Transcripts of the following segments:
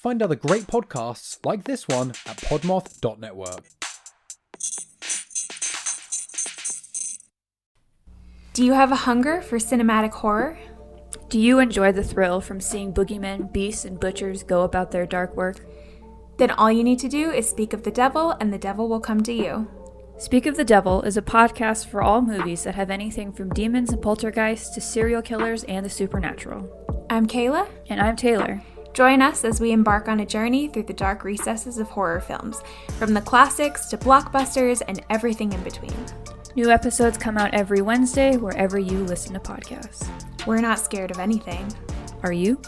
Find other great podcasts like this one at Podmoth.Network. Do you have a hunger for cinematic horror? Do you enjoy the thrill from seeing boogeymen, beasts, and butchers go about their dark work? Then all you need to do is speak of the devil, and the devil will come to you. Speak of the Devil is a podcast for all movies that have anything from demons and poltergeists to serial killers and the supernatural. I'm Kayla. And I'm Taylor. Join us as we embark on a journey through the dark recesses of horror films, from the classics to blockbusters and everything in between. New episodes come out every Wednesday wherever you listen to podcasts. We're not scared of anything. Are you?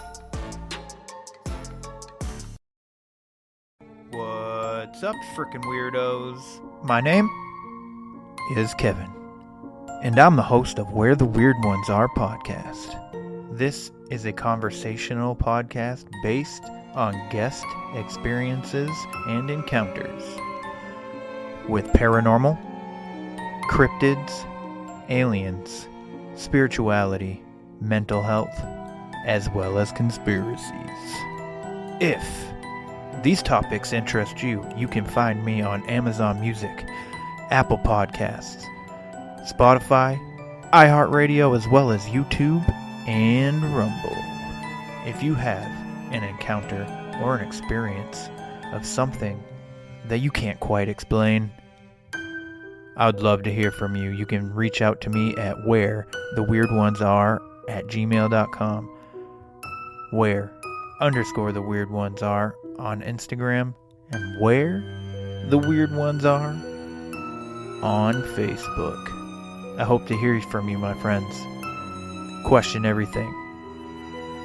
What's up, frickin' weirdos? My name is Kevin, and I'm the host of Where the Weird Ones Are podcast. This is a conversational podcast based on guest experiences and encounters with paranormal, cryptids, aliens, spirituality, mental health, as well as conspiracies. If these topics interest you, you can find me on Amazon Music, Apple Podcasts, Spotify, iHeartRadio, as well as YouTube and Rumble. If you have an encounter or an experience of something that you can't quite explain, I would love to hear from you. You can reach out to me at wheretheweirdonesare@gmail.com. Where_the_weirdonesare on Instagram, and Where the Weird Ones Are on Facebook. I hope to hear from you, my friends. Question everything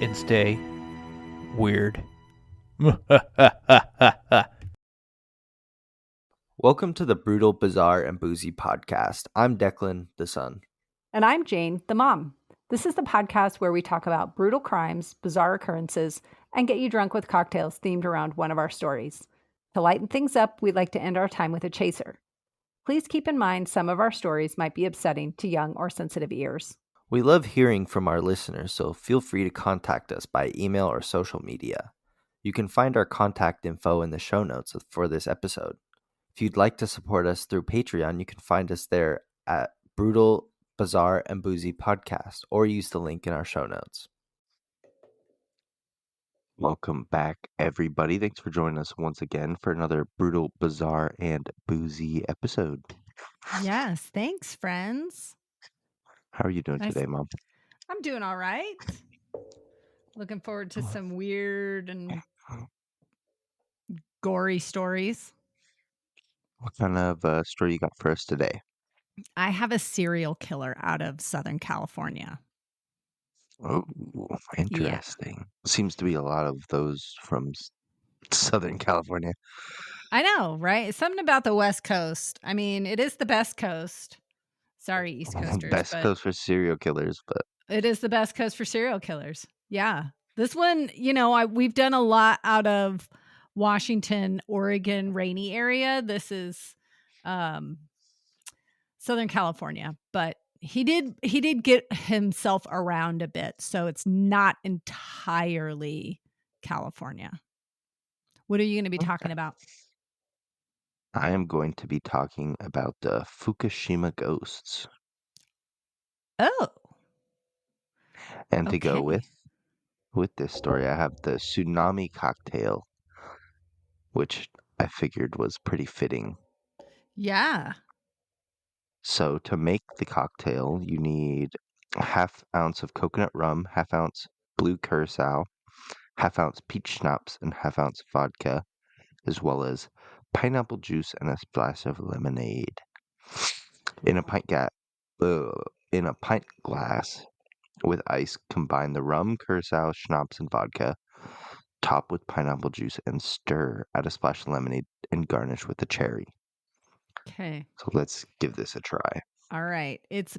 and stay weird. Welcome to the Brutal, Bizarre, and Boozy podcast. I'm Deklan, the son. And I'm Jane, the mom. This is the podcast where we talk about brutal crimes, bizarre occurrences, and get you drunk with cocktails themed around one of our stories. To lighten things up, we'd like to end our time with a chaser. Please keep in mind some of our stories might be upsetting to young or sensitive ears. We love hearing from our listeners, so feel free to contact us by email or social media. You can find our contact info in the show notes for this episode. If you'd like to support us through Patreon, you can find us there at Brutal, Bizarre, and Boozy podcast, or use the link in our show notes. Welcome back, everybody. Thanks for joining us once again for another Brutal, Bizarre, and Boozy episode. Yes, thanks, friends. How are you doing Nice. today, Mom? I'm doing all right. Looking forward to some weird and gory stories. What kind of story you got for us today? I have a serial killer out of Southern California. Oh, interesting. Seems to be a lot of those from Southern California. I know, right? It's something about the West Coast. I mean, it is the best coast. Sorry, East Coasters. Best coast for serial killers, but it is the best coast for serial killers. Yeah. This one, we've done a lot out of Washington, Oregon, rainy area. This is Southern California, but he did get himself around a bit, so it's not entirely California. What are you going to be talking about? I am going to be talking about the Fukushima ghosts. Oh. And to go with this story, I have the Tsunami cocktail, which I figured was pretty fitting. Yeah. So to make the cocktail, you need a half ounce of coconut rum, half ounce blue curacao, half ounce peach schnapps, and half ounce vodka, as well as pineapple juice and a splash of lemonade. In a pint glass with ice, combine the rum, curacao, schnapps, and vodka. Top with pineapple juice and stir. Add a splash of lemonade and garnish with a cherry. Okay. So let's give this a try. All right. It's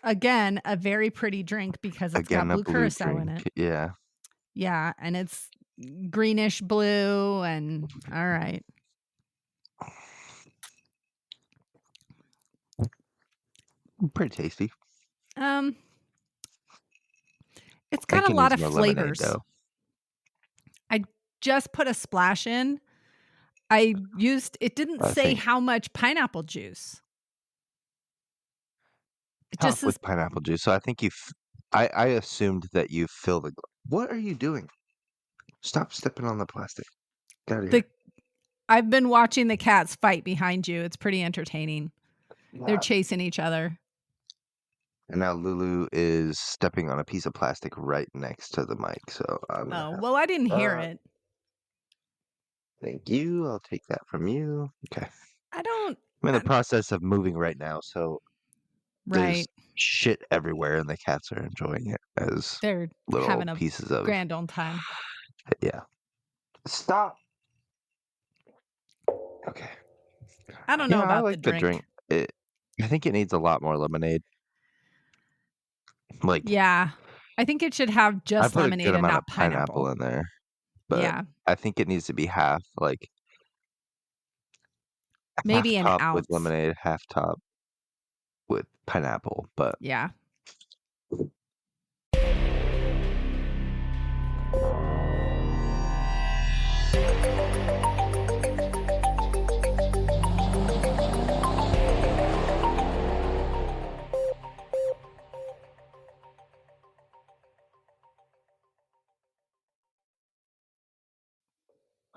again a very pretty drink because it's got blue curacao in it. Yeah. Yeah, and it's greenish blue and all right. Pretty tasty. It's got a lot of flavors. Lemonade, I just put a splash in. It didn't I say think how much pineapple juice. It just top says with pineapple juice. So I think I assumed that you fill the. What are you doing? Stop stepping on the plastic. Get out of here. I've been watching the cats fight behind you. It's pretty entertaining. They're Yeah. chasing each other. And now Lulu is stepping on a piece of plastic right next to the mic. So I'm gonna Oh, have. well, I didn't hear it. Thank you. I'll take that from you. Okay. I'm in the I'm- process of moving right now, so there's right. shit everywhere, and the cats are enjoying it as They're little having a pieces of. grand old time. Yeah. Stop. Okay. I don't know Yeah, I about like the the drink. I think it needs a lot more lemonade. Like, Yeah. I think it should have I just put a lemonade good and amount of not pineapple. pineapple in there, but Yeah. I think it needs to be half, like half Maybe an top with ounce. lemonade, half top with pineapple. But Yeah.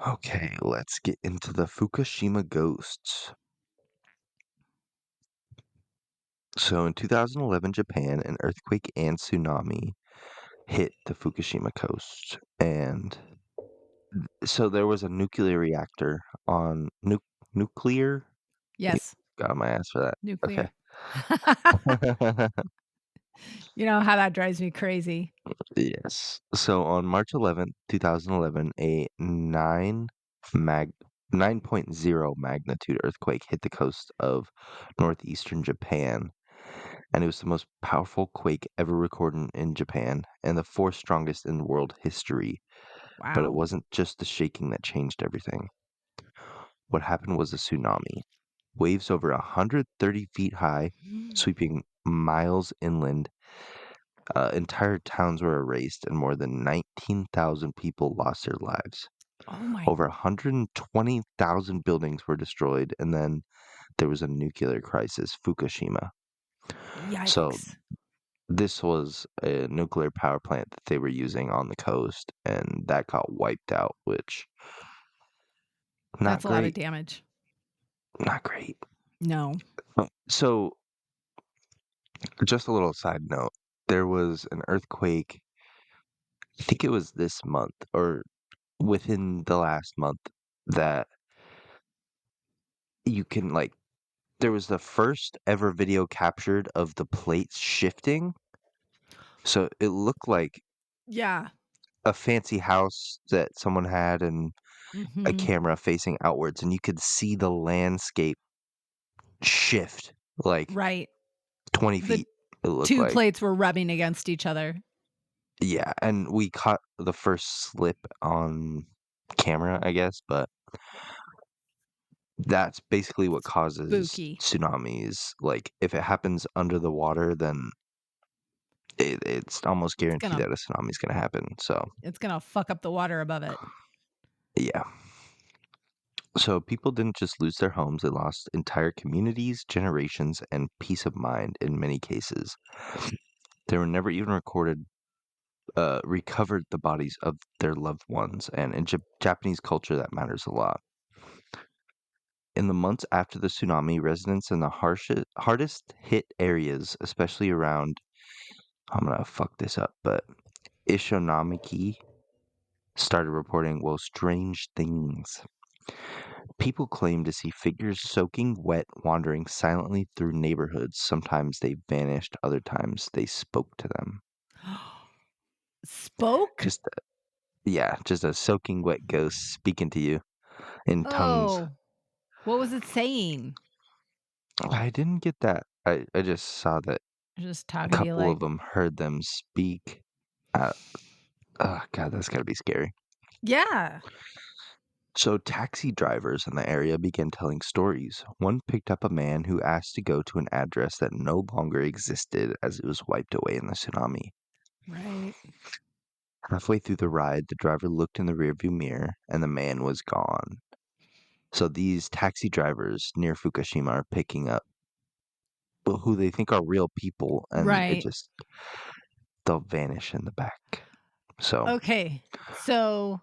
okay, let's get into the Fukushima ghosts. So in 2011, Japan, an earthquake and tsunami hit the Fukushima coast. And so there was a nuclear reactor on nuclear. Yes. Got on my ass for that. Nuclear. Okay. You know how that drives me crazy. Yes. So on March 11th, 2011, a 9.0 magnitude earthquake hit the coast of northeastern Japan, and it was the most powerful quake ever recorded in Japan and the fourth strongest in world history. But it Wow. wasn't just the shaking that changed everything. What happened was a tsunami. Waves over 130 feet high, sweeping miles inland. Entire towns were erased, and more than 19,000 people lost their lives. Oh my. Over 120,000 buildings were destroyed, and then there was a nuclear crisis, Fukushima. Yikes. So this was a nuclear power plant that they were using on the coast, and that got wiped out, which not That's a lot of great. damage. Not great. No. So, just a little side note, there was an earthquake, I think it was this month or within the last month, that you can like there was the first ever video captured of the plates shifting. So it looked like Yeah. a fancy house that someone had and a Mm-hmm. camera facing outwards, and you could see the landscape shift like Right. 20 The feet. It looked two like. plates were rubbing against each other. Yeah, and we caught the first slip on camera, I guess, but that's basically what causes Spooky. tsunamis. Like, if it happens under the water, then it's almost guaranteed that a tsunami is going to happen. So, It's gonna fuck up the water above it. yeah. So, people didn't just lose their homes, they lost entire communities, generations, and peace of mind in many cases. They were never even recovered the bodies of their loved ones. And in Japanese culture, that matters a lot. In the months after the tsunami, residents in the hardest hit areas, especially around, I'm going to fuck this up, but Ishinomaki, started reporting, well, strange things. People claim to see figures soaking wet wandering silently through neighborhoods. Sometimes they vanished, other times they spoke to them. Spoke? Just a soaking wet ghost speaking to you in tongues. Oh. What was it saying? I didn't get that. I just saw that Just a talking to you couple like, of them heard them speak. Oh, God, that's got to be scary. yeah. So taxi drivers in the area began telling stories. One picked up a man who asked to go to an address that no longer existed as it was wiped away in the tsunami. Right. Halfway through the ride, the driver looked in the rearview mirror and the man was gone. So these taxi drivers near Fukushima are picking up who they think are real people, and Right. they'll vanish in the back. So Okay. So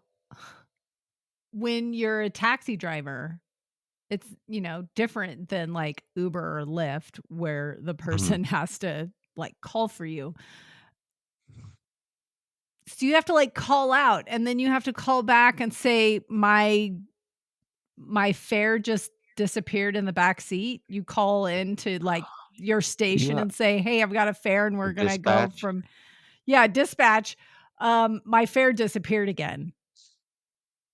when you're a taxi driver, it's, different than like Uber or Lyft where the person has to like call for you. So you have to like call out and then you have to call back and say my fare just disappeared in the back seat. You call into like your station yeah, and say, "Hey, I've got a fare and we're going to go dispatch. from dispatch. My fare disappeared again.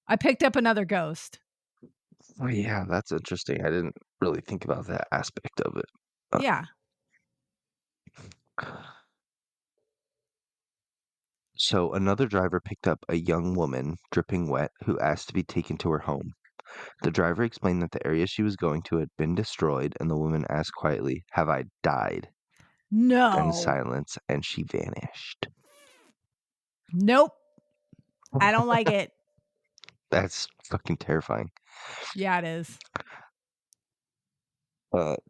I picked up another ghost." Oh, yeah, that's interesting. I didn't really think about that aspect of it. Yeah. So another driver picked up a young woman, dripping wet, who asked to be taken to her home. The driver explained that the area she was going to had been destroyed, and the woman asked quietly, "Have I died?" Then No. silence, and she vanished. Nope. I don't like it. That's fucking terrifying. Yeah, it is.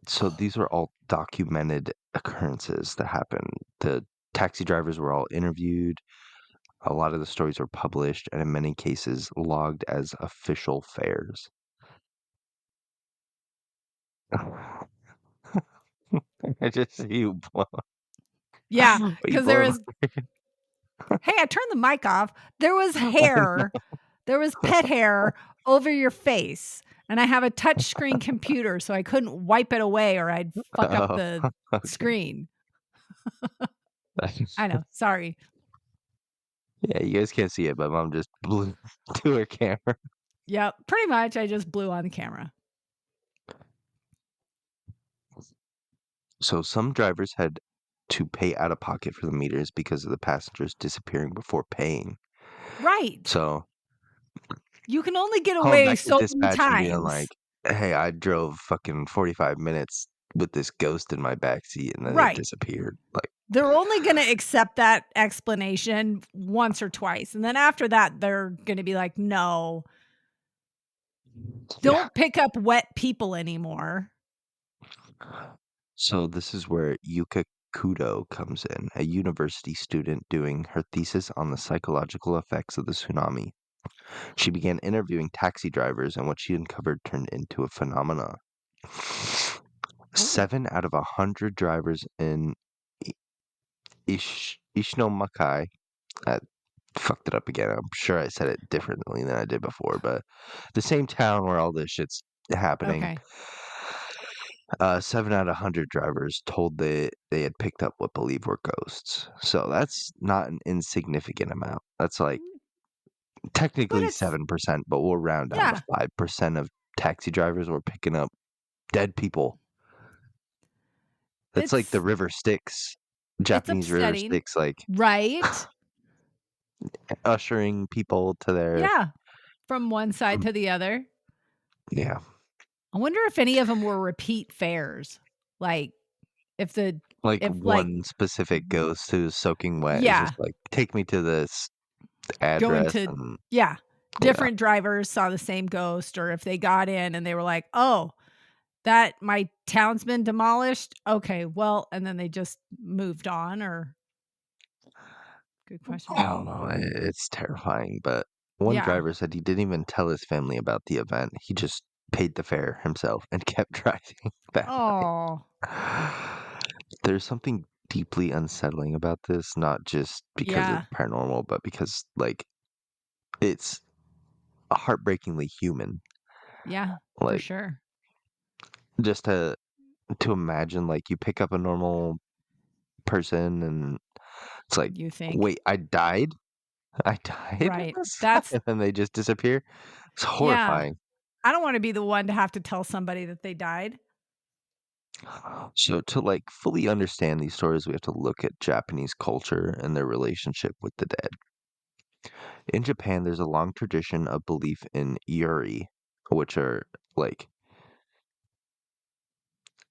So these were all documented occurrences that happened. The taxi drivers were all interviewed. A lot of the stories were published, and in many cases logged as official fares. I just see you blow. Yeah, You because there blow. is. Hey, I turned the mic off. There was hair. There was pet hair over your face. And I have a touch screen computer, so I couldn't wipe it away or I'd fuck up Oh, the okay. screen. I know. Sorry. Yeah, you guys can't see it, but mom just blew to her camera. Yep. Pretty much. I just blew on the camera. So some drivers had to pay out of pocket for the meters because of the passengers disappearing before paying. Right. So You can only get calling away back to so many dispatch and being times. like, "Hey, I drove fucking 45 minutes with this ghost in my backseat and then it Right. disappeared." Like, They're only going to accept that explanation once or twice. And then after that, they're going to be like, no, yeah. don't pick up wet people anymore. So this is where Yuka Kudo comes in, a university student doing her thesis on the psychological effects of the tsunami. She began interviewing taxi drivers, and what she uncovered turned into a phenomenon. 7 out of 100 drivers in I- Ishinomakai, I fucked it up again. I'm sure I said it differently than I did before, but the same town where all this shit's happening. Okay. 7 out of 100 drivers told they had picked up what believed were ghosts. So that's not an insignificant amount. That's like But technically it's, 7%, but we'll round down to yeah, 5% of taxi drivers were picking up dead people. That's like the it's, river Styx, it's Japanese river upsetting. Styx, like Right. ushering people to their Yeah. From one side to the other. yeah. I wonder if any of them were repeat fares. Like if Like if like, one specific ghost who's soaking wet is yeah, just like, take me to this going address, to, and yeah, yeah. different drivers saw the same ghost, or if they got in and they were like, oh, that my town's been demolished. Okay, well, and then they just moved on, or good question. I don't know. It's terrifying, but one Yeah. driver said he didn't even tell his family about the event. He just paid the fare himself and kept driving that Oh, night. There's something deeply unsettling about this, not just because yeah. it's paranormal, but because like it's heartbreakingly human. Yeah, for Like sure. just to imagine like you pick up a normal person and it's like, You think. wait, I died? I died in Right. this? That's, And then they just disappear. It's yeah. horrifying. I don't want to be the one to have to tell somebody that they died. So to like fully understand these stories, we have to look at Japanese culture and their relationship with the dead. In Japan, there's a long tradition of belief in yuri, which are like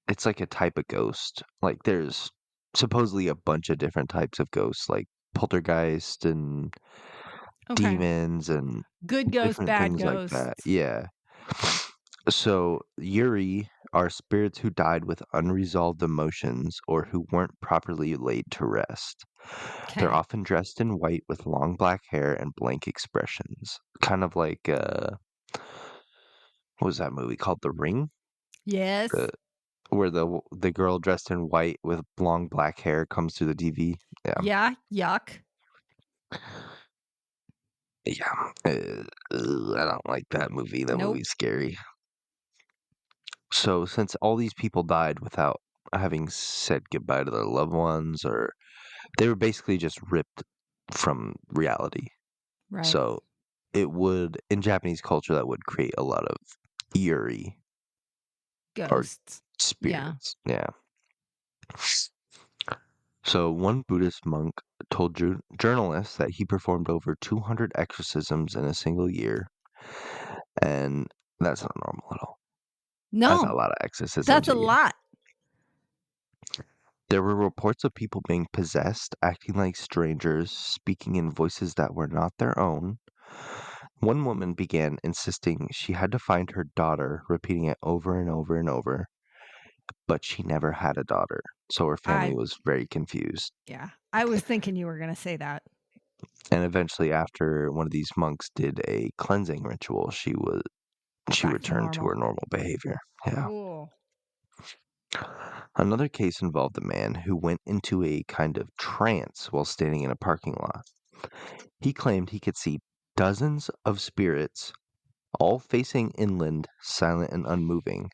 it's like a type of ghost. Like there's supposedly a bunch of different types of ghosts, like poltergeist and Okay. demons and Good ghosts, different bad things like that. ghosts. Yeah. So, Yuri are spirits who died with unresolved emotions or who weren't properly laid to rest. They're Okay. often dressed in white with long black hair and blank expressions. Kind of like, what was that movie called? The Ring? Yes. Where the girl dressed in white with long black hair comes through the TV. Yeah. Yuck. Yeah. I don't like that movie. That Nope. movie's scary. So, since all these people died without having said goodbye to their loved ones, or they were basically just ripped from reality. Right. So, it would, in Japanese culture, that would create a lot of Yuri or Ghosts. Yeah. spirits. Yeah. So, one Buddhist monk told journalists that he performed over 200 exorcisms in a single year, and that's not normal at all. That's a No. lot of exorcisms. That's a year. lot. There were reports of people being possessed, acting like strangers, speaking in voices that were not their own. One woman began insisting she had to find her daughter, repeating it over and over and over, but she never had a daughter, so her family was very confused. Yeah. I was thinking you were going to say that. And eventually, after one of these monks did a cleansing ritual, she Back returned to her normal behavior. Yeah. Cool. Another case involved a man who went into a kind of trance while standing in a parking lot. He claimed he could see dozens of spirits, all facing inland, silent and unmoving.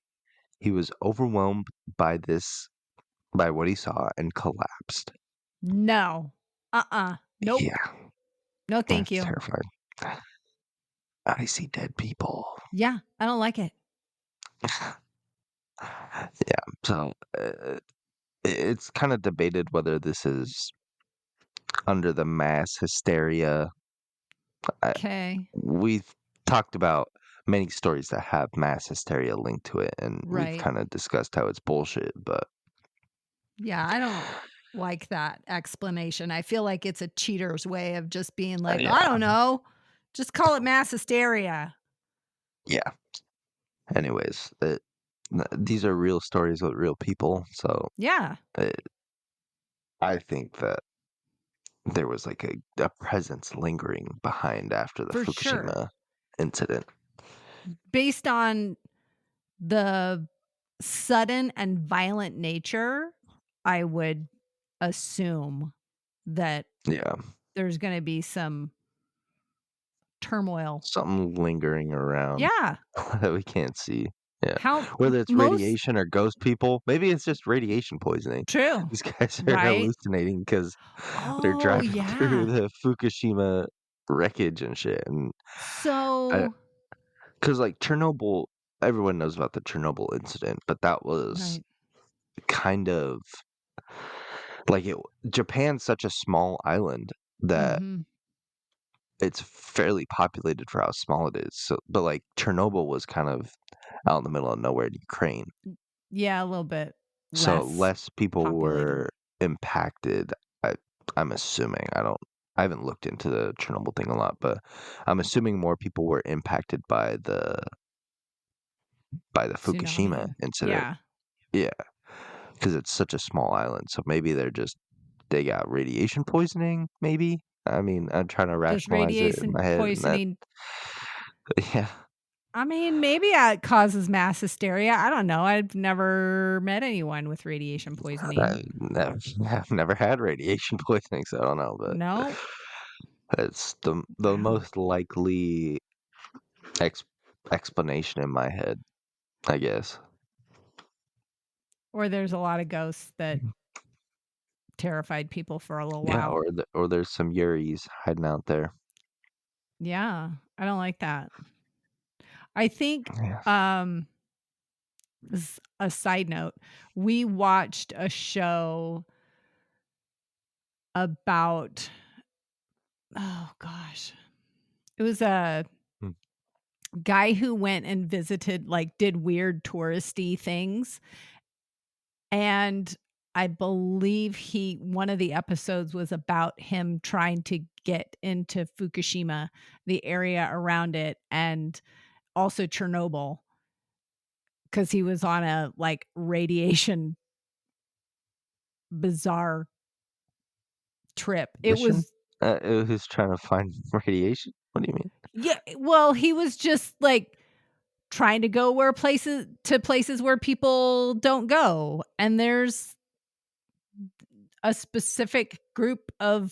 He was overwhelmed by what he saw, and collapsed. No. Nope. Yeah, No, thank that's you. terrifying. I see dead people. Yeah. I don't like it. Yeah, so it's kind of debated whether this is under the mass hysteria. Okay. We've talked about many stories that have mass hysteria linked to it, and we've Right. kind of discussed how it's bullshit, but Yeah. I don't like that explanation. I feel like it's a cheater's way of just being like, I don't know. Just call it mass hysteria. yeah. Anyways, these are real stories with real people, so Yeah. I think that there was like a presence lingering behind after the For Fukushima sure. incident. Based on the sudden and violent nature, I would assume that Yeah, there's going to be some turmoil. something lingering around Yeah. that we can't see. Yeah, How whether it's most radiation or ghost people, maybe it's just radiation poisoning. true. These guys are Right? hallucinating because they're Oh, driving through yeah. the Fukushima wreckage and shit, and So, because like Chernobyl, everyone knows about the Chernobyl incident, but that was right. kind of like Japan's such a small island that Mm-hmm. it's fairly populated for how small it is. So, but like Chernobyl was kind of out in the middle of nowhere in Ukraine, Yeah, a little bit so less less people populated. were impacted. I'm assuming. I haven't looked into the Chernobyl thing a lot, but I'm assuming more people were impacted by the Fukushima Tsunami. incident. Yeah. Yeah, because it's such a small island, so maybe they got radiation poisoning. Maybe. I mean, I'm trying to Does rationalize it in radiation my head, and that poisoning, yeah. I mean, maybe it causes mass hysteria. I don't know. I've never met anyone with radiation poisoning. I've never had radiation poisoning, so I don't know, but No. it's the Wow. most likely explanation in my head, I guess. Or there's a lot of ghosts that terrified people for a little Yeah, while. or there's some Yuris hiding out there. Yeah. I don't like that. I think Yeah. this is a side note, we watched a show about, oh gosh, it was a Hmm. guy who went and visited, like did weird touristy things, and I believe one of the episodes was about him trying to get into Fukushima, the area around it, and also Chernobyl, because he was on a like radiation bizarre trip. It Mission? was Who's trying to find radiation? What do you mean? yeah, well, he was just like trying to go places where people don't go, and there's a specific group of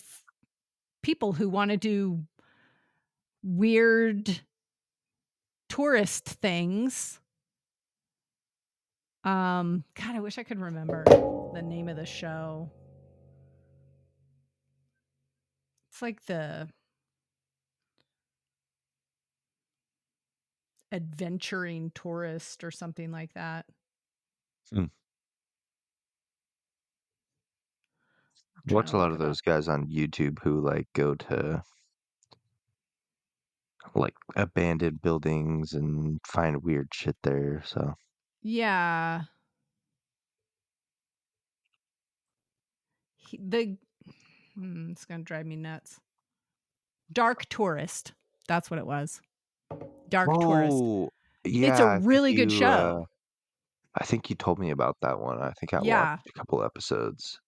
people who want to do weird tourist things. God, I wish I could remember the name of the show. It's like the adventuring tourist or something like that. Hmm. Trying Watch to a lot look of it up. those guys on YouTube who like go to like abandoned buildings and find weird shit there. So Yeah. It's going to drive me nuts. Dark Tourist. That's what it was. Dark Tourist. oh It's a yeah, really good show. I think you told me about that one. I think I watched Yeah. a couple episodes.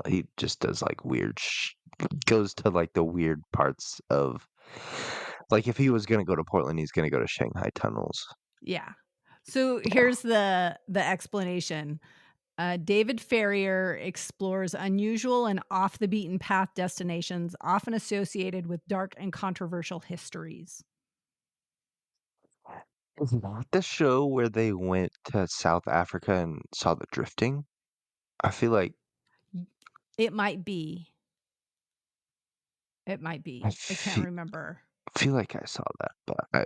He just does like weird goes to like the weird parts of like if he was gonna go to Portland, he's gonna go to Shanghai tunnels. Yeah. So here's the explanation. David Ferrier explores unusual and off the beaten path destinations, often associated with dark and controversial histories. Is that the show where they went to South Africa and saw the drifting? I feel like It might be. It might I be. I can't feel, remember. feel like I saw that, but I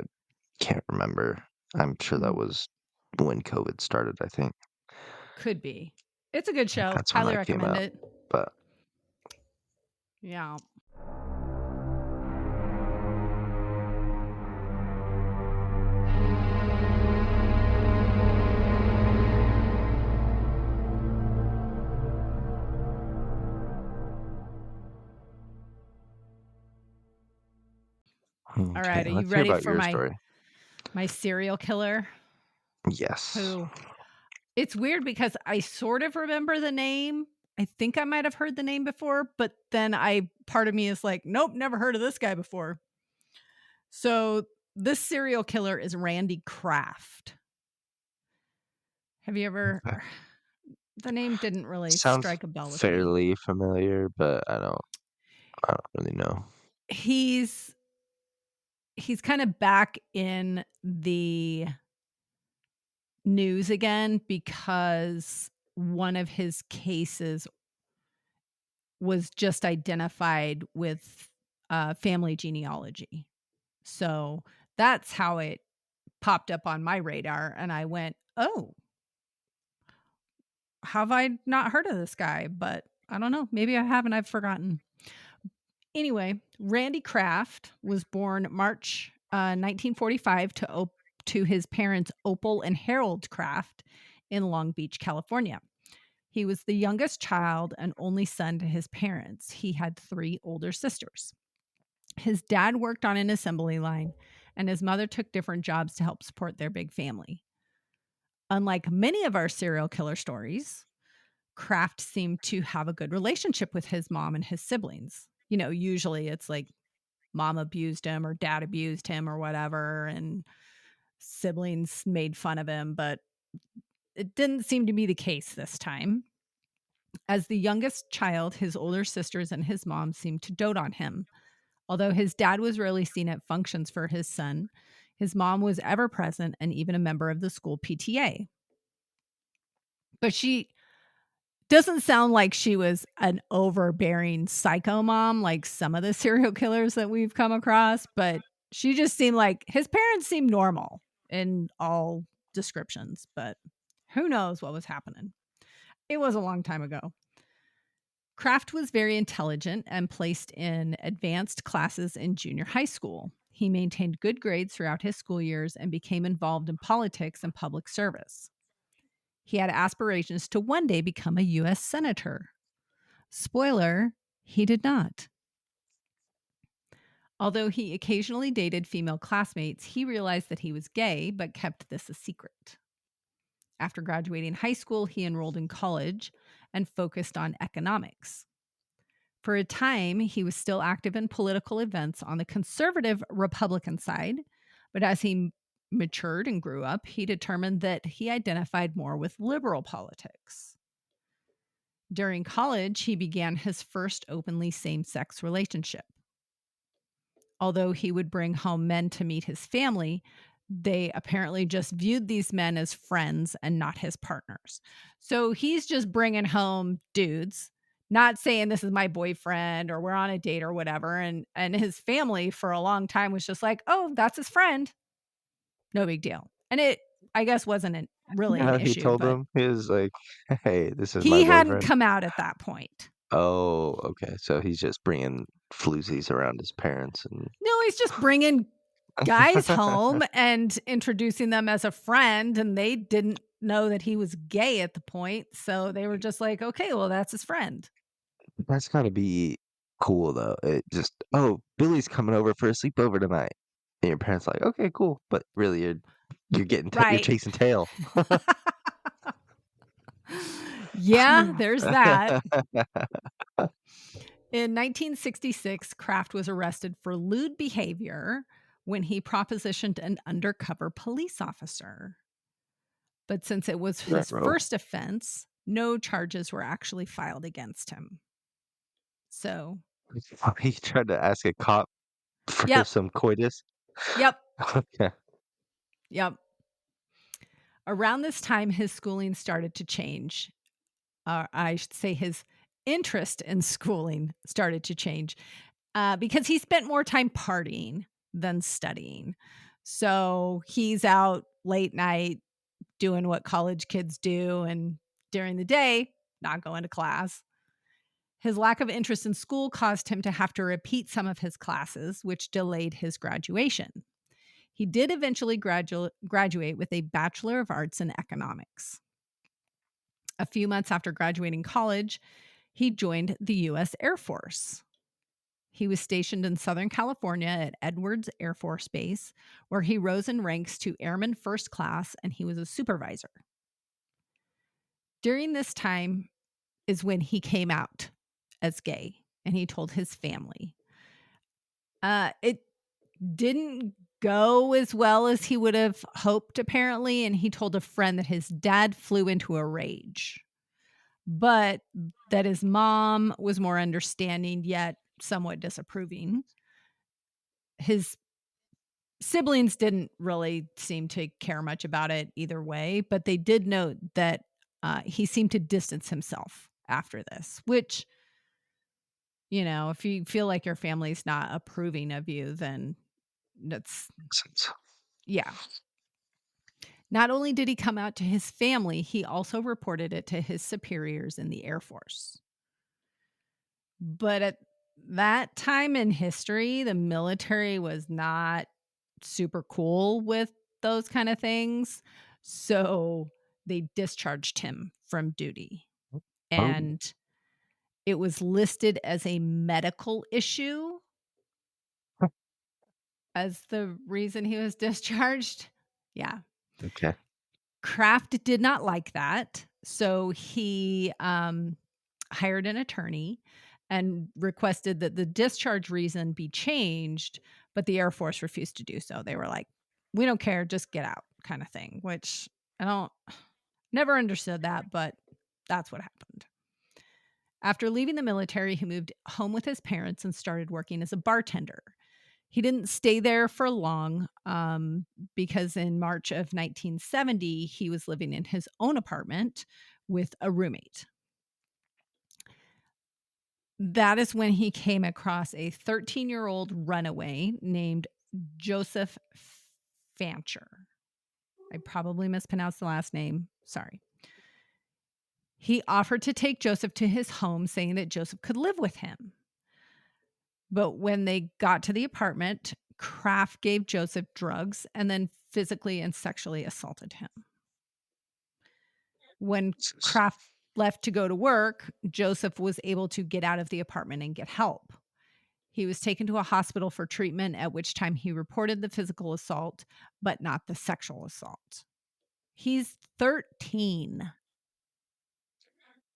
can't remember. I'm sure that was when COVID started, I think. Could be. It's a good show. That's when Highly that came recommend out. it. But Yeah. All okay, right. Are you let's hear ready about for your story. my serial killer? Yes. Who it's weird because I sort of remember the name. I think I might have heard the name before, but then part of me is like, nope, never heard of this guy before. So this serial killer is Randy Kraft. Have you ever Okay. the name didn't really Sounds strike a bell with me. fairly familiar, but I don't really know. He's kind of back in the news again because one of his cases was just identified with family genealogy. So that's how it popped up on my radar. And I went, oh, have I not heard of this guy? But I don't know. Maybe I haven't. I've forgotten. Anyway, Randy Kraft was born March 1945 to his parents Opal and Harold Kraft in Long Beach, California. He was the youngest child and only son to his parents. He had 3 older sisters. His dad worked on an assembly line, and his mother took different jobs to help support their big family. Unlike many of our serial killer stories, Kraft seemed to have a good relationship with his mom and his siblings. You know, usually it's like mom abused him or dad abused him or whatever, and siblings made fun of him, but it didn't seem to be the case this time. As the youngest child, his older sisters and his mom seemed to dote on him. Although his dad was rarely seen at functions for his son, his mom was ever present and even a member of the school PTA. But she doesn't sound like she was an overbearing psycho mom like some of the serial killers that we've come across, but she just seemed like his parents seemed normal in all descriptions, but who knows what was happening. It was a long time ago. Kraft was very intelligent and placed in advanced classes in junior high school. He maintained good grades throughout his school years and became involved in politics and public service. He had aspirations to one day become a U.S. senator. Spoiler, he did not. Although he occasionally dated female classmates, he realized that he was gay, but kept this a secret. After graduating high school, he enrolled in college and focused on economics. For a time, he was still active in political events on the conservative Republican side, but as he matured and grew up, he determined that he identified more with liberal politics. During college, he began his first openly same-sex relationship. Although he would bring home men to meet his family, they apparently just viewed these men as friends and not his partners. So he's just bringing home dudes, not saying this is my boyfriend or we're on a date or whatever. And his family for a long time was just like, oh, that's his friend. No big deal. And it, I guess, wasn't really an He issue, told but him, he was like, hey, this is my he hadn't boyfriend. come out at that point. Oh, okay. So he's just bringing floozies around his parents and No, he's just bringing guys home and introducing them as a friend, and they didn't know that he was gay at the point, so they were just like, okay, well, that's his friend. That's gotta be cool though. It just, oh, Billy's coming over for a sleepover tonight. And your parents like, okay, cool. But really you're getting you're Right. chasing tail. Yeah, there's that. In 1966, Kraft was arrested for lewd behavior when he propositioned an undercover police officer. But since it was his first offense, no charges were actually filed against him. So, He tried to ask a cop for Yep. some coitus. Yep. Okay. Yep. Around this time, his schooling started to change. I should say his interest in schooling started to change because he spent more time partying than studying. So he's out late night doing what college kids do, and during the day, not going to class. His lack of interest in school caused him to have to repeat some of his classes, which delayed his graduation. He did eventually graduate with a Bachelor of Arts in Economics. A few months after graduating college, he joined the U.S. Air Force. He was stationed in Southern California at Edwards Air Force Base, where he rose in ranks to Airman First Class, and he was a supervisor. During this time is when he came out as gay, and he told his family. It didn't go as well as he would have hoped, apparently, and he told a friend that his dad flew into a rage, but that his mom was more understanding, yet somewhat disapproving. His siblings didn't really seem to care much about it either way, but they did note that he seemed to distance himself after this, which, you know, if you feel like your family's not approving of you, then that's, yeah. Not only did he come out to his family, he also reported it to his superiors in the Air Force. But at that time in history, the military was not super cool with those kind of things. So they discharged him from duty. And it was listed as a medical issue as the reason he was discharged. Yeah. Okay. Kraft did not like that. So he hired an attorney and requested that the discharge reason be changed, but the Air Force refused to do so. They were like, we don't care, just get out, kind of thing, which never understood that, but that's what happened. After leaving the military, he moved home with his parents and started working as a bartender. He didn't stay there for long because in March of 1970, he was living in his own apartment with a roommate. That is when he came across a 13-year-old runaway named Joseph Fancher. I probably mispronounced the last name. Sorry. He offered to take Joseph to his home, saying that Joseph could live with him. But when they got to the apartment, Kraft gave Joseph drugs and then physically and sexually assaulted him. When Kraft left to go to work, Joseph was able to get out of the apartment and get help. He was taken to a hospital for treatment, at which time he reported the physical assault, but not the sexual assault. He's 13.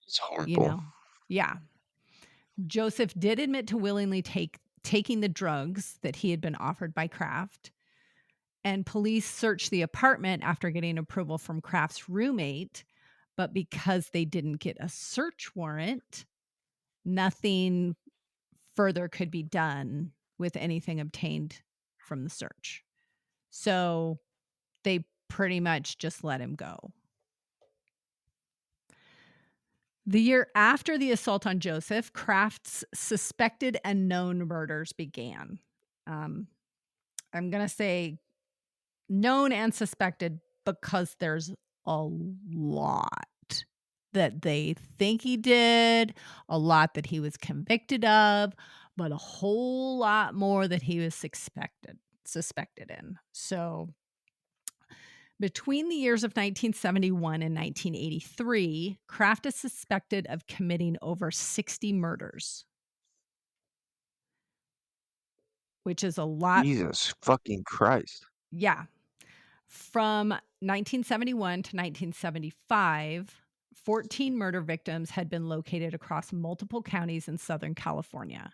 It's horrible. You know? Yeah. Joseph did admit to willingly taking the drugs that he had been offered by Kraft. And police searched the apartment after getting approval from Kraft's roommate. But because they didn't get a search warrant, nothing further could be done with anything obtained from the search. So they pretty much just let him go. The year after the assault on Joseph, Kraft's suspected and known murders began. I'm going to say known and suspected because there's a lot that they think he did, a lot that he was convicted of, but a whole lot more that he was suspected in. So between the years of 1971 and 1983, Kraft is suspected of committing over 60 murders, which is a lot. Jesus fucking Christ. Yeah. From 1971 to 1975, 14 murder victims had been located across multiple counties in Southern California.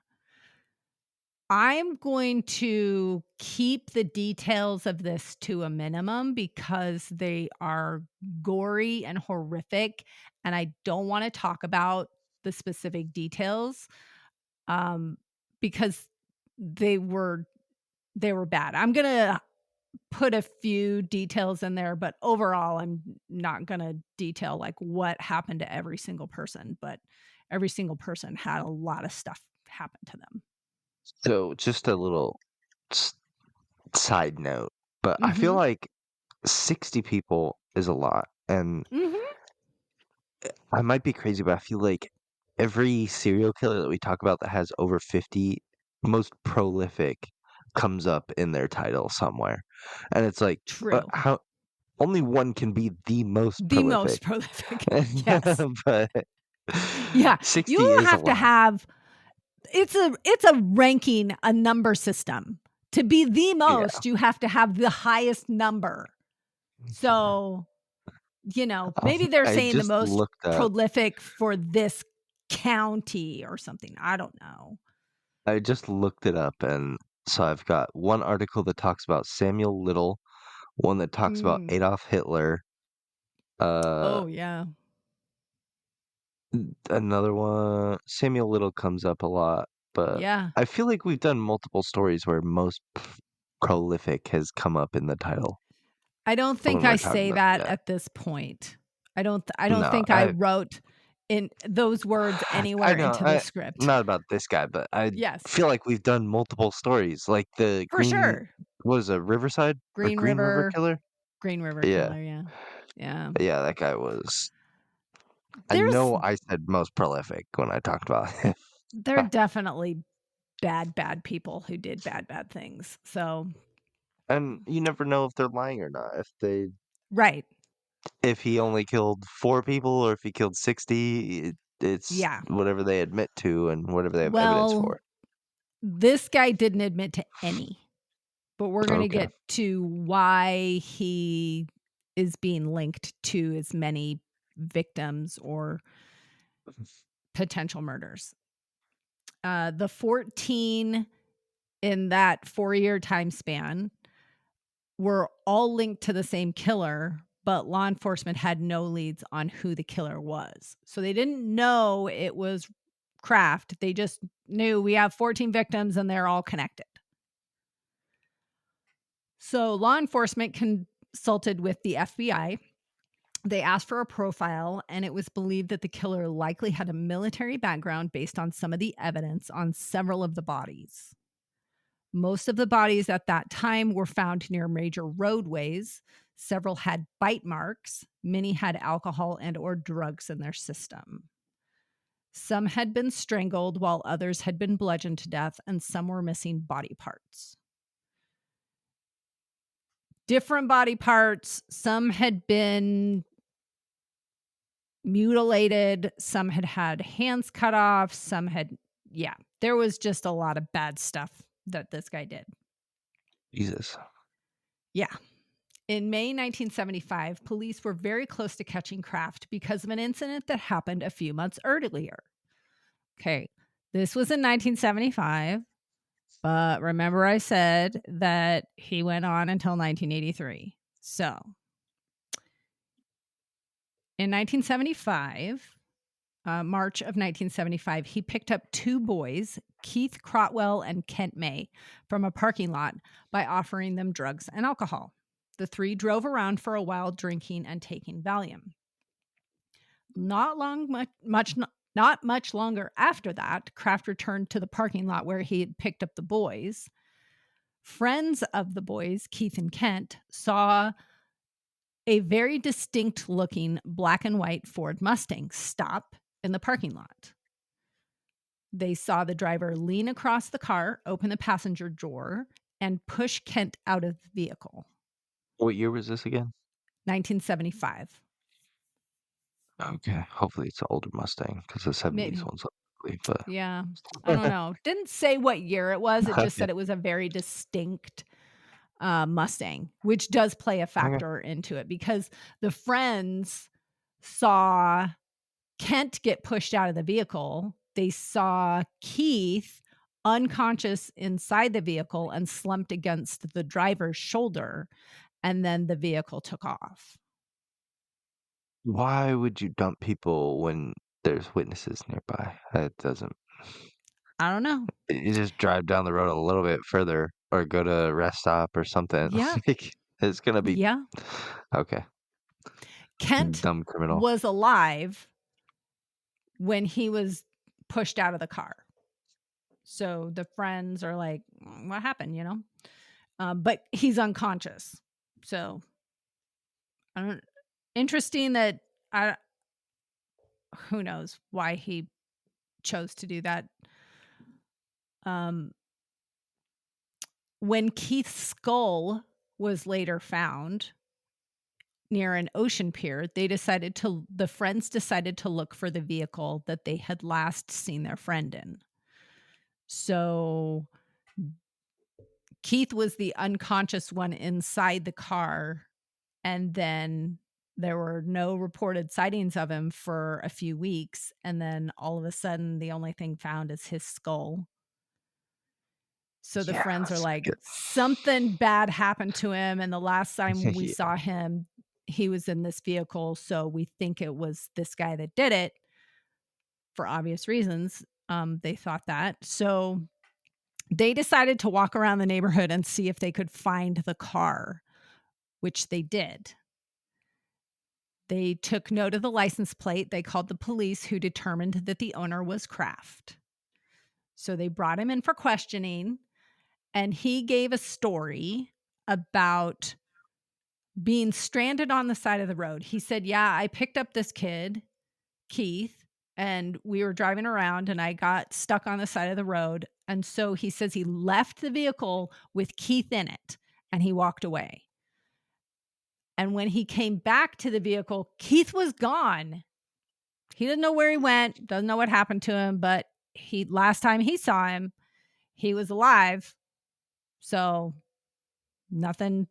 I'm going to keep the details of this to a minimum because they are gory and horrific, and I don't want to talk about the specific details because they were bad. I'm going to put a few details in there, but overall, I'm not going to detail like what happened to every single person, but every single person had a lot of stuff happen to them. So, just a little side note, but I feel like 60 people is a lot. And I might be crazy, but I feel like every serial killer that we talk about that has over 50, most prolific, comes up in their title somewhere. And it's like, True. how only one can be the most The prolific. most prolific. Yes. But Yeah. 60 You is have a to lot. have it's a ranking, a number system. To be the most, you have to have the highest number. So, maybe they're I saying the just most looked up. prolific for this county or something. I don't know. I just looked it up, and so I've got one article that talks about Samuel Little, one that talks about Adolf Hitler, Oh, yeah. another one. Samuel Little comes up a lot, but Yeah. I feel like we've done multiple stories where most prolific has come up in the title. I don't think when we're I talking say about that that. at this point. I don't No, think I wrote in those words anywhere into the script. Not about this guy, but I Yes. feel like we've done multiple stories, like the For sure. what was it, Riverside or Green Green River River Killer? Green River Yeah. Killer, yeah. Yeah. Yeah, that guy was. I There's know I said most prolific when I talked about him. there are definitely bad people who did bad things. So, And you never know if they're lying or not. right. If he only killed 4 people or if he killed 60, it's Yeah. whatever they admit to and whatever they have evidence Well, for. this guy didn't admit to any, but we're going to Okay. get to why he is being linked to as many victims or potential murders. The 14 in that 4-year time span were all linked to the same killer, but law enforcement had no leads on who the killer was. So they didn't know it was Kraft. They just knew we have 14 victims and they're all connected. So law enforcement consulted with the FBI. They asked for a profile, and it was believed that the killer likely had a military background based on some of the evidence on several of the bodies. Most of the bodies at that time were found near major roadways. Several had bite marks. Many had alcohol and or drugs in their system. Some had been strangled while others had been bludgeoned to death, and some were missing body parts. Different body parts. Some had been mutilated. Some had had hands cut off. Some had, there was just a lot of bad stuff that this guy did. Jesus. Yeah. In May 1975, police were very close to catching Kraft because of an incident that happened a few months earlier. Okay, this was in 1975, but remember I said that he went on until 1983. So, in 1975, March of 1975, he picked up two boys, Keith Crotwell and Kent May, from a parking lot by offering them drugs and alcohol. The three drove around for a while, drinking and taking Valium. Not much longer after that, Kraft returned to the parking lot where he had picked up the boys. Friends of the boys, Keith and Kent, saw a very distinct looking black and white Ford Mustang stop in the parking lot. They saw the driver lean across the car, open the passenger door, and push Kent out of the vehicle. What year was this again? 1975. Okay, hopefully it's an older Mustang because the 70s Maybe. one's ugly, but Yeah, I don't know. Didn't say what year it was. It just Okay. said it was a very distinct Mustang, which does play a factor into it because the friends saw Kent get pushed out of the vehicle. They saw Keith unconscious inside the vehicle and slumped against the driver's shoulder, and then the vehicle took off. Why would you dump people when there's witnesses nearby? That doesn't. I don't know. You just drive down the road a little bit further or go to a rest stop or something. Yeah. Like, it's gonna be Yeah. okay. Kent Dumb criminal. was alive when he was pushed out of the car. So the friends are like, what happened, you know? But he's unconscious. So I don't, interesting that who knows why he chose to do that. When Keith's skull was later found near an ocean pier, the friends decided to look for the vehicle that they had last seen their friend in. So Keith was the unconscious one inside the car, and then there were no reported sightings of him for a few weeks, and then all of a sudden the only thing found is his skull. So the friends are like, something bad happened to him, and the last time we saw him, he was in this vehicle, so we think it was this guy that did it for obvious reasons. They thought that. So they decided to walk around the neighborhood and see if they could find the car, which they did. They took note of the license plate. They called the police, who determined that the owner was Kraft. So they brought him in for questioning, and he gave a story about being stranded on the side of the road. He said, yeah, I picked up this kid, Keith, and we were driving around and I got stuck on the side of the road. And so he says he left the vehicle with Keith in it and he walked away. And when he came back to the vehicle, Keith was gone. He doesn't know where he went, doesn't know what happened to him, but last time he saw him, he was alive. So nothing,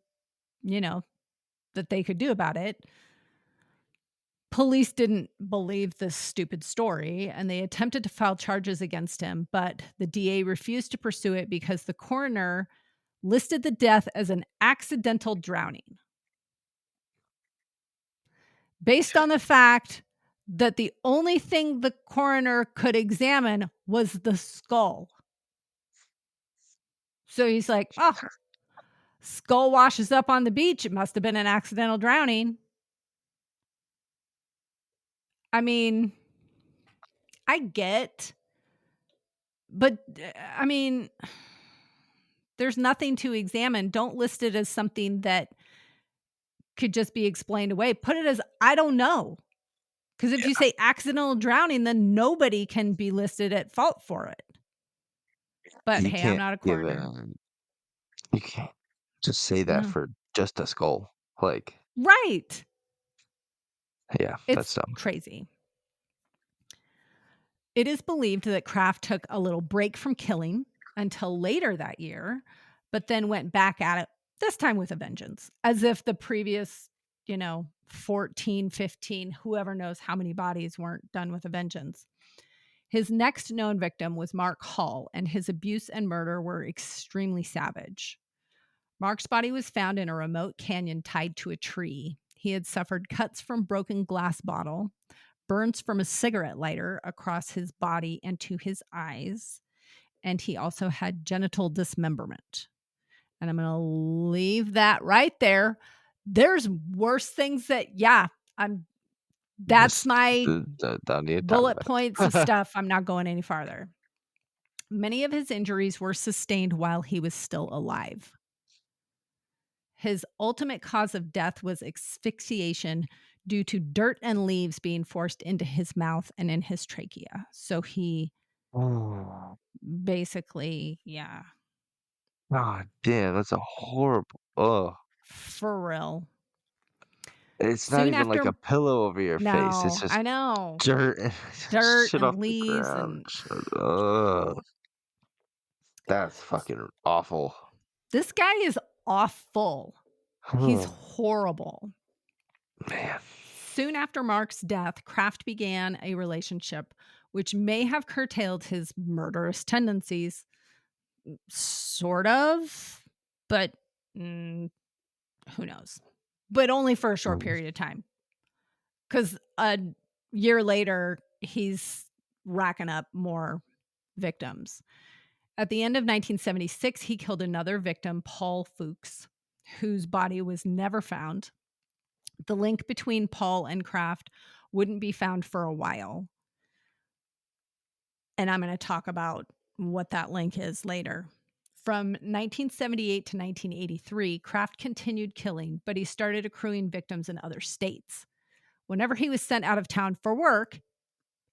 that they could do about it. Police didn't believe this stupid story, and they attempted to file charges against him, but the DA refused to pursue it because the coroner listed the death as an accidental drowning, based on the fact that the only thing the coroner could examine was the skull. So he's like, oh, skull washes up on the beach. It must have been an accidental drowning. I mean, I get, but I mean, there's nothing to examine. Don't list it as something that could just be explained away. Put it as, I don't know. Because if you say accidental drowning, then nobody can be listed at fault for it. But hey, I'm not a coroner. You can't just say that for just a skull. Like, right. Yeah, that's It's dumb. crazy. It is believed that Kraft took a little break from killing until later that year, but then went back at it, this time with a vengeance, as if the previous, 14, 15, whoever knows how many bodies weren't done with a vengeance. His next known victim was Mark Hall, and his abuse and murder were extremely savage. Mark's body was found in a remote canyon tied to a tree. He had suffered cuts from broken glass bottle, burns from a cigarette lighter across his body and to his eyes, and he also had genital dismemberment. And I'm going to leave that right there. There's worse things that, that's my Don't need to talk bullet about it. points of stuff. I'm not going any farther. Many of his injuries were sustained while he was still alive. His ultimate cause of death was asphyxiation due to dirt and leaves being forced into his mouth and in his trachea. So he basically, God damn, that's a horrible. Oh, for real. it's not Soon even like after, a pillow over your face. It's no, just I know. dirt and Dirt shit off and the leaves ground. and That's fucking awful. this guy is awful. He's horrible. Man. Soon after Mark's death, Kraft began a relationship which may have curtailed his murderous tendencies. Sort of, but who knows? But only for a short period of time. Because a year later, he's racking up more victims. At the end of 1976, he killed another victim, Paul Fuchs, whose body was never found. The link between Paul and Kraft wouldn't be found for a while. And I'm going to talk about what that link is later. From 1978 to 1983, Kraft continued killing, but he started accruing victims in other states. Whenever he was sent out of town for work,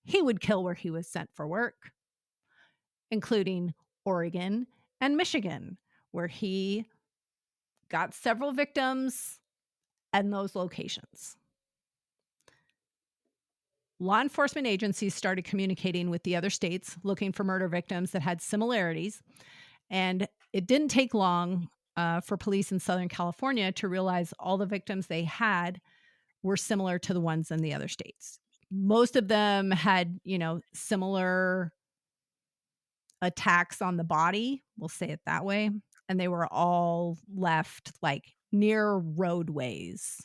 he would kill where he was sent for work, including Oregon and Michigan, where he got several victims in those locations. Law enforcement agencies started communicating with the other states looking for murder victims that had similarities. And it didn't take long for police in Southern California to realize all the victims they had were similar to the ones in the other states. Most of them had, similar attacks on the body, we'll say it that way. And they were all left like near roadways,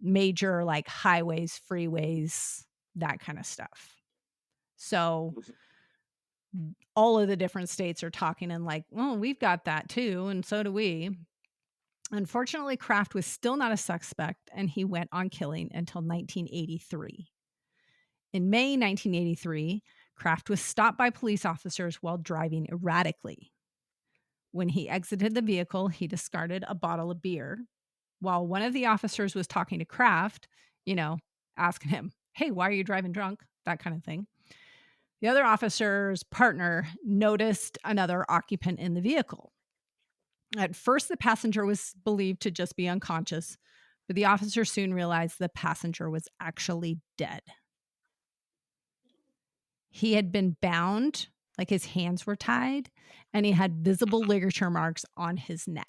major like highways, freeways, that kind of stuff. So all of the different states are talking and like, well, we've got that too, and so do we. Unfortunately, Kraft was still not a suspect, and he went on killing until 1983. In May 1983, Kraft was stopped by police officers while driving erratically. When he exited the vehicle, he discarded a bottle of beer. While one of the officers was talking to Kraft, asking him, hey, why are you driving drunk? That kind of thing. The other officer's partner noticed another occupant in the vehicle. At first, the passenger was believed to just be unconscious, but the officer soon realized the passenger was actually dead. He had been bound, like his hands were tied, and he had visible ligature marks on his neck.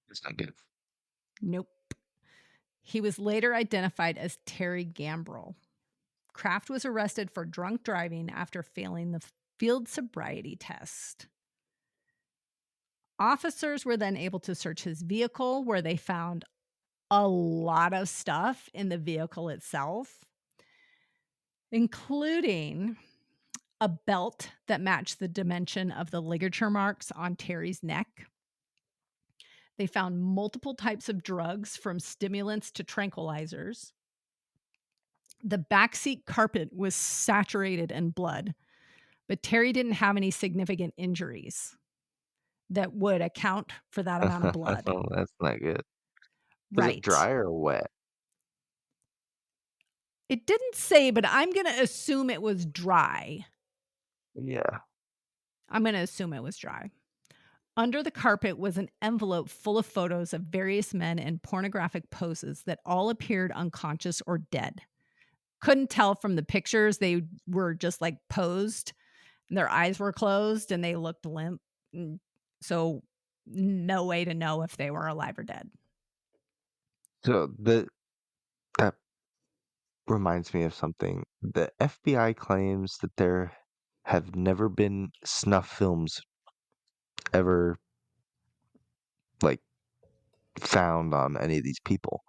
That's not good. Nope. He was later identified as Terry Gambrell. Kraft was arrested for drunk driving after failing the field sobriety test. Officers were then able to search his vehicle, where they found a lot of stuff in the vehicle itself, including a belt that matched the dimension of the ligature marks on Terry's neck. They found multiple types of drugs, from stimulants to tranquilizers. The backseat carpet was saturated in blood, but Terry didn't have any significant injuries that would account for that amount of blood. Oh, that's not good. Was Right. it dry or wet? It didn't say, but I'm going to assume it was dry. Yeah. I'm going to assume it was dry. Under the carpet was an envelope full of photos of various men in pornographic poses that all appeared unconscious or dead. Couldn't tell from the pictures. They were just like posed, and their eyes were closed, and they looked limp. So no way to know if they were alive or dead. So that reminds me of something. The FBI claims that there have never been snuff films ever like found on any of these people.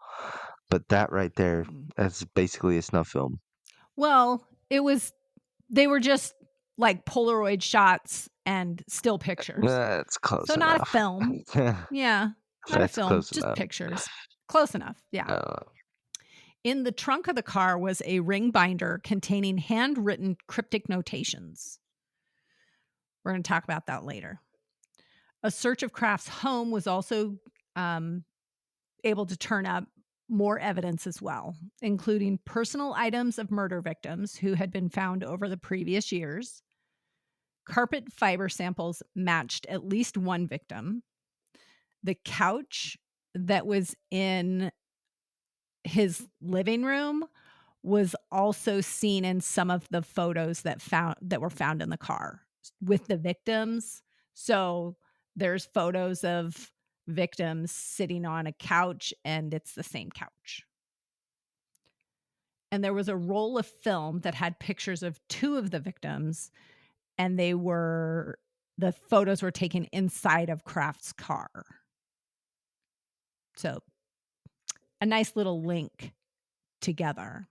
But that right there, that's basically a snuff film. Well, they were just like Polaroid shots and still pictures. That's close So enough. not a film. Yeah, not That's a film, close just enough. pictures. Close enough. Yeah. Uh, In the trunk of the car was a ring binder containing handwritten cryptic notations. We're going to talk about that later. A search of Kraft's home was also able to turn up more evidence as well, including personal items of murder victims who had been found over the previous years. Carpet fiber samples matched at least one victim. The couch that was in his living room was also seen in some of the photos that were found in the car with the victims. So there's photos of victims sitting on a couch, and it's the same couch. And there was a roll of film that had pictures of two of the victims, and the photos were taken inside of Kraft's car. So a nice little link together.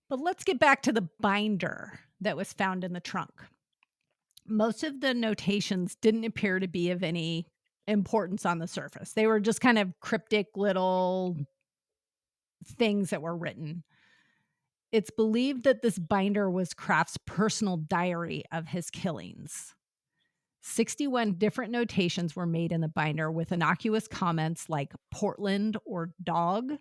But let's get back to the binder that was found in the trunk. Most of the notations didn't appear to be of any importance on the surface. They were just kind of cryptic little things that were written. It's believed that this binder was Kraft's personal diary of his killings. 61 different notations were made in the binder with innocuous comments like Portland or dog.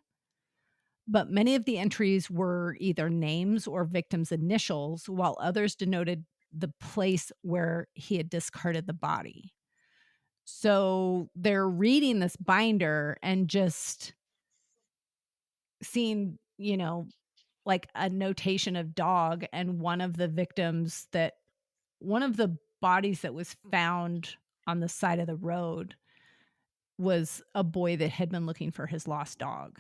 But many of the entries were either names or victims' initials, while others denoted the place where he had discarded the body. So they're reading this binder and just seeing, like a notation of dog, and one of the bodies that was found on the side of the road was a boy that had been looking for his lost dog.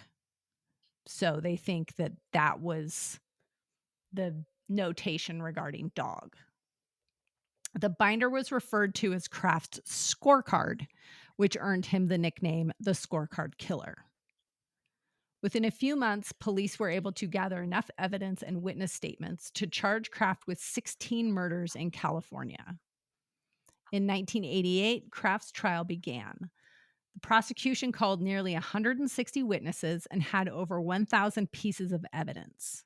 So they think that that was the notation regarding dog. The binder was referred to as Kraft's scorecard, which earned him the nickname the Scorecard Killer. Within a few months, police were able to gather enough evidence and witness statements to charge Kraft with 16 murders in California. In 1988, Kraft's trial began. The prosecution called nearly 160 witnesses and had over 1,000 pieces of evidence.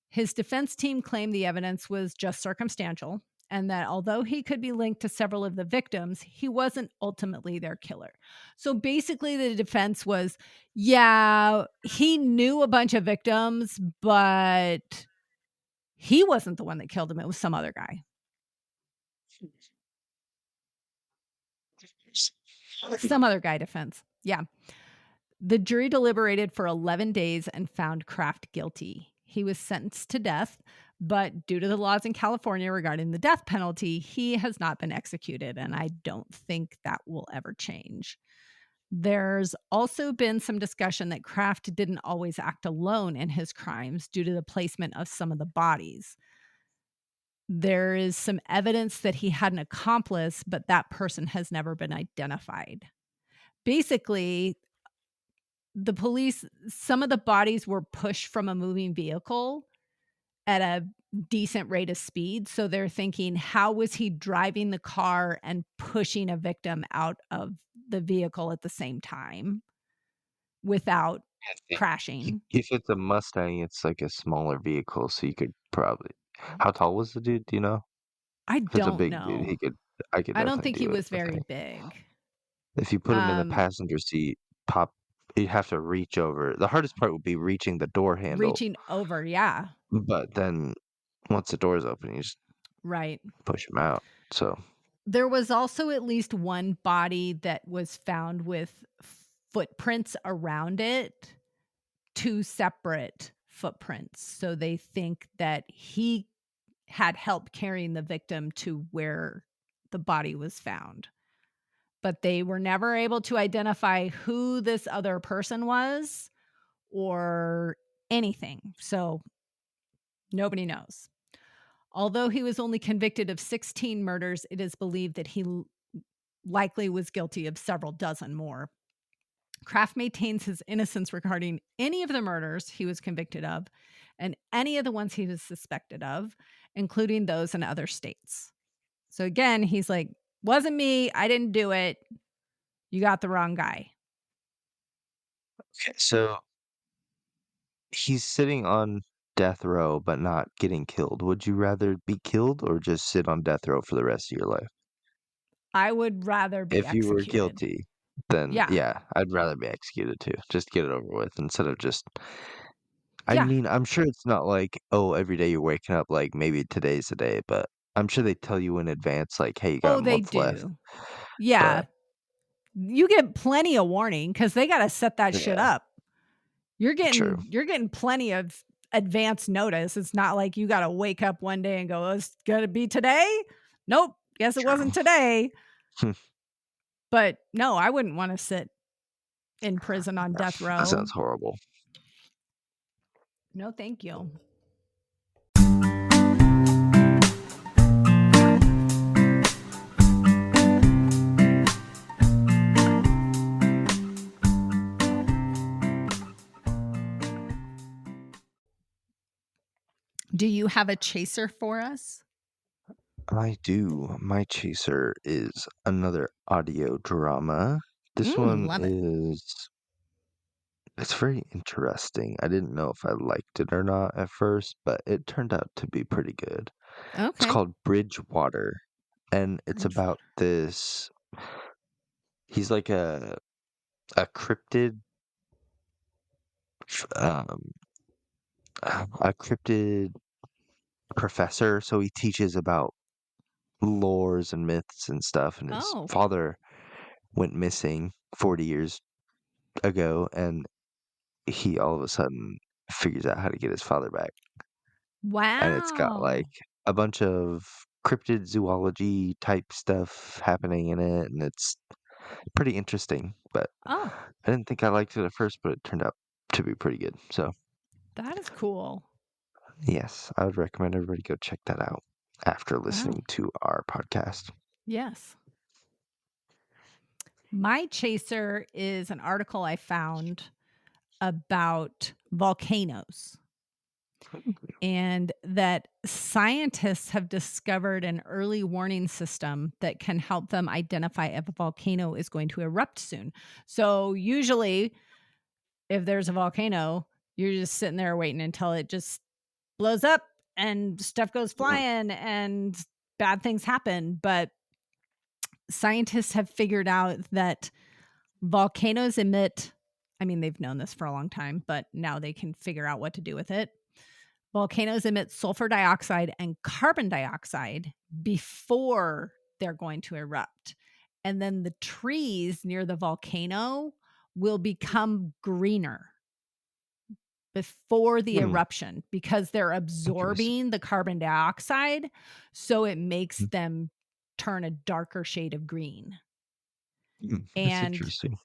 His defense team claimed the evidence was just circumstantial, and that although he could be linked to several of the victims, he wasn't ultimately their killer. So basically the defense was, yeah, he knew a bunch of victims, but he wasn't the one that killed him. It was some other guy. Some other guy defense. Yeah. The jury deliberated for 11 days and found Kraft guilty. He was sentenced to death, but due to the laws in California regarding the death penalty, he has not been executed, and I don't think that will ever change. There's also been some discussion that Kraft didn't always act alone in his crimes due to the placement of some of the bodies. There is some evidence that he had an accomplice, but that person has never been identified. Basically, the police, some of the bodies were pushed from a moving vehicle at a decent rate of speed. So they're thinking, how was he driving the car and pushing a victim out of the vehicle at the same time without crashing? If it's a Mustang, it's like a smaller vehicle, so you could probably. How tall was the dude? Do you know? I If it's a don't big dude, know. I could I don't definitely think he do it. was I very think. big. If you put him in the passenger seat, you'd have to reach over. The hardest part would be reaching the door handle. Reaching over, yeah. But then once the door's open, you just Right. push him out. So There was also at least one body that was found with footprints around it, 2 separate footprints. So they think that he had help carrying the victim to where the body was found. But they were never able to identify who this other person was or anything. So nobody knows. Although he was only convicted of 16 murders, it is believed that he likely was guilty of several dozen more. Kraft maintains his innocence regarding any of the murders he was convicted of and any of the ones he was suspected of, including those in other states. So again, he's like, wasn't me. I didn't do it. You got the wrong guy. Okay, so he's sitting on death row but not getting killed. Would you rather be killed or just sit on death row for the rest of your life? I would rather be If you were executed. guilty, then Yeah. yeah, I'd rather be executed too. Just get it over with instead of just. I Yeah. mean, I'm sure it's not like, oh, every day you're waking up like maybe today's the day, but I'm sure they tell you in advance, like, hey, you got Oh, a they month left. do. Yeah. But You get plenty of warning because they got to set that shit yeah, up. You're true. getting plenty of advance notice. It's not like you got to wake up one day and go, oh, it's going to be today. Nope. Guess it True. wasn't today. But no, I wouldn't want to sit in prison on death row. That sounds horrible. No, thank you. Do you have a chaser for us? I do. My chaser is another audio drama. This one Love it. it's very interesting. I didn't know if I liked it or not at first, but it turned out to be pretty good. It's Okay. called Bridgewater, and it's about this. He's like a cryptid, um, a cryptid professor. So he teaches about lores and myths and stuff. And his Oh, father went missing 40 years ago, and he all of a sudden figures out how to get his father back. And it's got wow. like a bunch of cryptid zoology type stuff happening in it, and it's pretty interesting. But Oh, I didn't think I liked it at first, but it turned out to be pretty good. So that is cool. yes, I would recommend everybody go check that out after Wow. listening to our podcast. Yes. My chaser is an article I found about volcanoes, and that scientists have discovered an early warning system that can help them identify if a volcano is going to erupt soon. So usually if there's a volcano, you're just sitting there waiting until it just blows up and stuff goes flying and bad things happen. But scientists have figured out that volcanoes emit, I mean, they've known this for a long time, but now they can figure out what to do with it. Volcanoes emit sulfur dioxide and carbon dioxide before they're going to erupt. And then the trees near the volcano will become greener before the eruption because they're absorbing the carbon dioxide. So it makes them turn a darker shade of green. That's And interesting.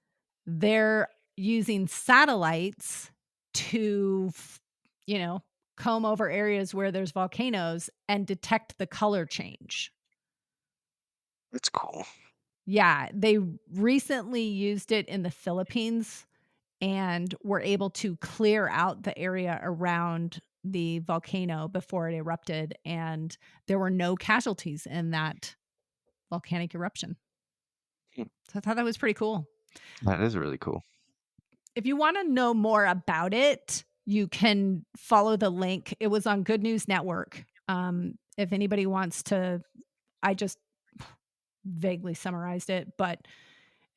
they're using satellites to, comb over areas where there's volcanoes and detect the color change. That's cool. Yeah, they recently used it in the Philippines and were able to clear out the area around the volcano before it erupted, and there were no casualties in that volcanic eruption. So I thought that was pretty cool. That is really cool. If you want to know more about it, you can follow the link. It was on Good News Network. If anybody wants to, I just vaguely summarized it, but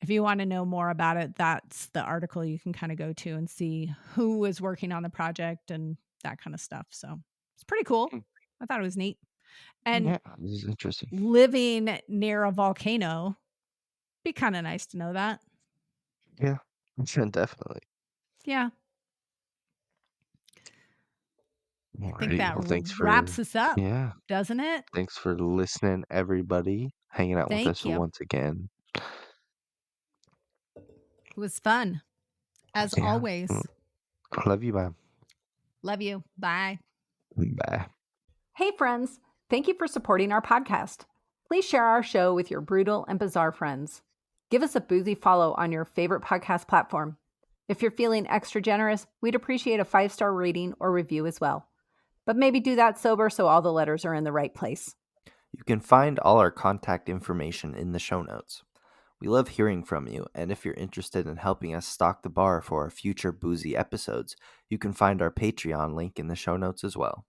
if you want to know more about it, that's the article you can kind of go to and see who was working on the project and that kind of stuff. So it's pretty cool. I thought it was neat. And Yeah, this is interesting. living near a volcano, be kind of nice to know that. Yeah, definitely. Yeah. I think Alrighty. that Well, wraps us up, yeah, doesn't it? thanks for listening, everybody, hanging out with us Thank you. once again. It was fun. As Yeah. always. Love you, man. Love you. Bye. Bye. Hey, friends, thank you for supporting our podcast. Please share our show with your brutal and bizarre friends. Give us a boozy follow on your favorite podcast platform. If you're feeling extra generous, we'd appreciate a 5-star rating or review as well. But maybe do that sober so all the letters are in the right place. You can find all our contact information in the show notes. We love hearing from you, and if you're interested in helping us stock the bar for our future boozy episodes, you can find our Patreon link in the show notes as well.